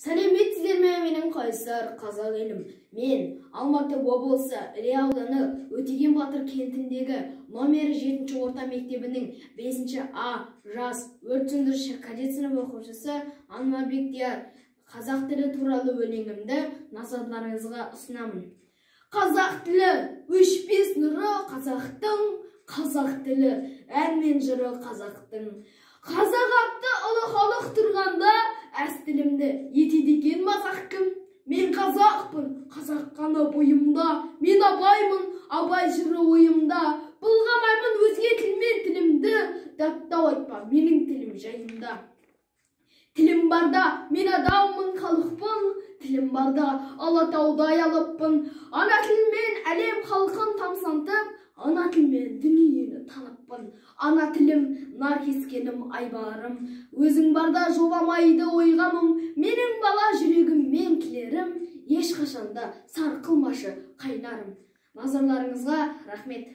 Сәлеметсіздер ме, менің қайсар қазақ елім. Мен Алматы облысы Іле ауданы Өтеген Батыр кентіндегі номері 7 орта мектебінің 5 А жас өрт сөндіруші кадет сынып оқушысы Анна Бектияр қазақ тілі туралы өлеңімді назарларыңызға ұсынамын. Қазақ тілі өшпес нұры қазақтың, қазақ тілі ән мен жыры қазақтың. Қазақ атты ұлы халық тұрғанда, әз тілімді етеді екен мазақ кім? Мен қазақпын, қазақ қаны бойымда, мен абаймын, абай жыры ойымда. Былғамаймын өзге тілмен тілімді, даттау айтпа, менің тілім жайымда. Тілім барда мен адаммын, халықпын, тілім барда Алатауда аялыппын. Ана тілмен әлем халқын тамсантып, ана тілмен дүниені таныппын. Ана тілім нар кескенім айбарым, өзің барда жоламайды ойғамым. Менің бала жүрегіммен келерім, ешқашанда сарқылмашы қайнарым. Назарларыңызға рахмет.